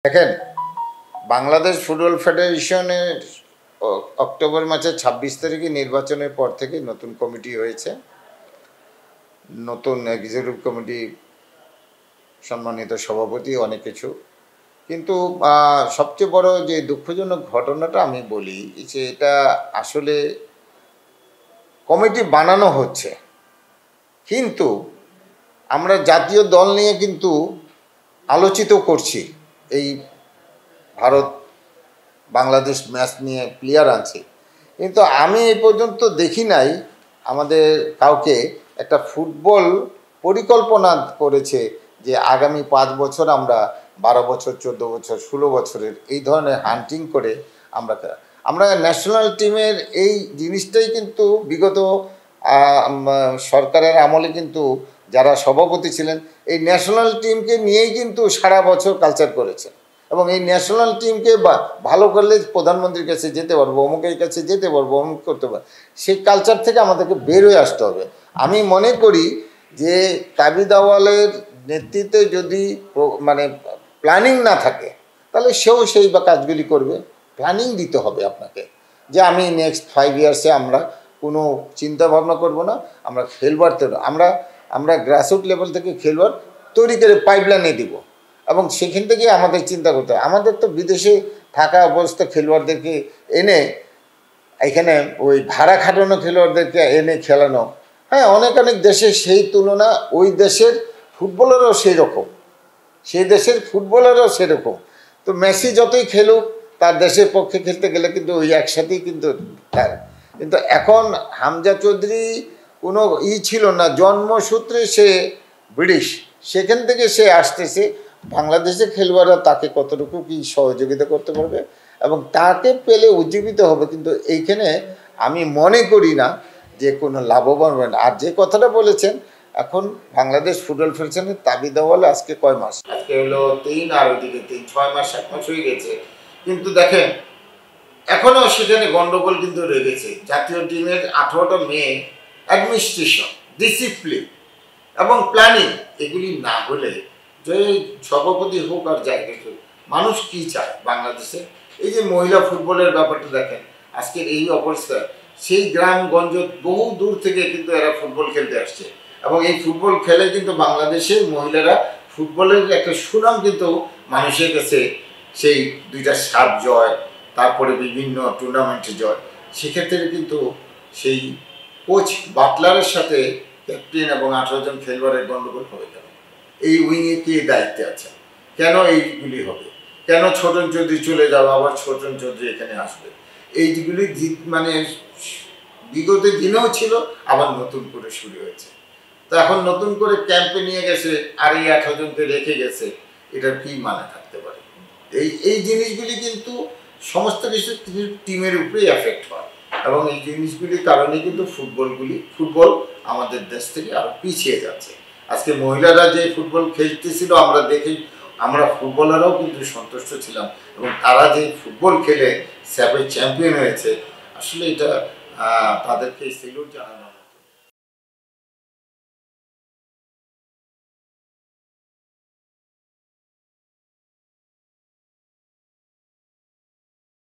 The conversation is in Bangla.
দেখেন, বাংলাদেশ ফুটবল ফেডারেশনের অক্টোবর মাসের ২৬ তারিখে নির্বাচনের পর থেকে নতুন কমিটি হয়েছে, নতুন এক্সিকিউটিভ কমিটি, সম্মানিত সভাপতি, অনেক কিছু। কিন্তু সবচেয়ে বড় যে দুঃখজনক ঘটনাটা আমি বলি যে এটা আসলে কমিটি বানানো হচ্ছে, কিন্তু আমরা জাতীয় দল নিয়ে কিন্তু আলোচিত করছি। এই ভারত বাংলাদেশ ম্যাচ নিয়ে প্লেয়ার আনছে, কিন্তু আমি এই পর্যন্ত দেখি নাই আমাদের কাউকে একটা ফুটবল পরিকল্পনা করেছে যে আগামী ৫ বছর আমরা ১২ বছর, ১৪ বছর, ১৬ বছরের এই ধরনের হান্টিং করে আমরা ন্যাশনাল টিমের এই জিনিসটাই কিন্তু বিগত সরকারের আমলে কিন্তু যারা সভাপতি ছিলেন এই ন্যাশনাল টিমকে নিয়েই কিন্তু সারা বছর কালচার করেছে, এবং এই ন্যাশনাল টিমকে ভালো করলে প্রধানমন্ত্রীর কাছে যেতে পারবো, অমুকের কাছে যেতে পারবো, অমুক করতে পারবো। সেই কালচার থেকে আমাদেরকে বের হয়ে আসতে হবে। আমি মনে করি যে তাবিদ আউয়ালের নেতৃত্বে যদি মানে প্ল্যানিং না থাকে তাহলে সেও সেই কাজগুলি করবে। প্ল্যানিং দিতে হবে আপনাকে, যে আমি নেক্সট 5 ইয়ার্সে আমরা কোনো চিন্তা ভাবনা করবো না, আমরা খেলবার তো আমরা গ্রাসরুট লেভেল থেকে খেলবার তৈরি করে পাইপলাইনে দিব, এবং সেখান থেকে আমাদের চিন্তা করতে হবে। আমাদের তো বিদেশে থাকা অবস্থা খেলোয়াড়দেরকে এনে এখানে ওই ভাড়া খাটানো খেলোয়াড়দেরকে এনে খেলানো, হ্যাঁ, অনেক দেশে সেই তুলনা ওই দেশের ফুটবলারও সেই রকম, সেই দেশের ফুটবলারও সেরকম। তো মেসি যতই খেলুক, তার দেশের পক্ষে খেলতে গেলে কিন্তু ওই একসাথেই কিন্তু তার। কিন্তু এখন হামজা চৌধুরী কোনো ছিল না, জন্মসূত্রে সে ব্রিটিশ, সেখান থেকে সে আসতেছে। বাংলাদেশের খেলোয়াড়রা তাকে কতটুকু কি সহযোগিতা করতে পারবে এবং তাকে পেলে উজ্জীবিত হবে, কিন্তু এইখানে আমি মনে করি না যে কোনো লাভবান হবে না। আর যে কথাটা বলেছেন, এখন বাংলাদেশ ফুটবল ফেডারেশনের তাবিদ আউয়াল আজকে কয় মাস, আজকে হলো ৩, আর ওইদিকে ৩, ৬ মাস, ৭ মাস হয়ে গেছে, কিন্তু দেখেন এখনও সেখানে গন্ডগোল কিন্তু রেখেছে। জাতীয় টিমের 18টা মেয়ে অ্যাডমিনিস্ট্রেশন, ডিসিপ্লিন এবং প্ল্যানিং এগুলি না হলে, যে সভাপতি হোক আর জায়গা হোক, মানুষ কি চায় বাংলাদেশে? এই যে মহিলা ফুটবলের ব্যাপারটা দেখেন, আজকের এই অবস্থা, সেই গ্রামগঞ্জ বহু দূর থেকে কিন্তু এরা ফুটবল খেলতে আসছে, এবং এই ফুটবল খেলে কিন্তু বাংলাদেশের মহিলারা ফুটবলের একটা সুনাম কিন্তু মানুষের কাছে, সেই 2টা সাপ জয়, তারপরে বিভিন্ন টুর্নামেন্টে জয়, সেক্ষেত্রে কিন্তু সেই কোচ বাটলারের সাথে ক্যাপ্টেন এবং 18 জন খেলোয়াড়ের গণ্ডগোল হয়ে গেল। এই উইংয়ে কে দায়িত্বে আছে? কেন এইগুলি হবে? কেন ছোটন চৌধুরী চলে যাবে, আবার ছোটন চৌধুরী এখানে আসবে? এইগুলি মানে বিগত দিনেও ছিল, আবার নতুন করে শুরু হয়েছে। তো এখন নতুন করে ক্যাম্পে নিয়ে গেছে, আর এই 18 জনকে রেখে গেছে, এটার কি মানে থাকতে পারে? এই জিনিসগুলি কিন্তু সমস্ত কিছু টিমের উপরেই এফেক্ট হয়, এবং এই জিনিসগুলির কারণে কিন্তু ফুটবল আমাদের দেশ থেকে আরো পিছিয়ে যাচ্ছে। আজকে মহিলারা যে ফুটবল খেলতেছিল আমরা দেখি, আমরা ফুটবলাররাও কিন্তু সন্তুষ্ট ছিলাম, এবং তারা যে ফুটবল খেলে স্যাপের চ্যাম্পিয়ন হয়েছে, আসলে এটা তাদেরকে সেলুট জানানো।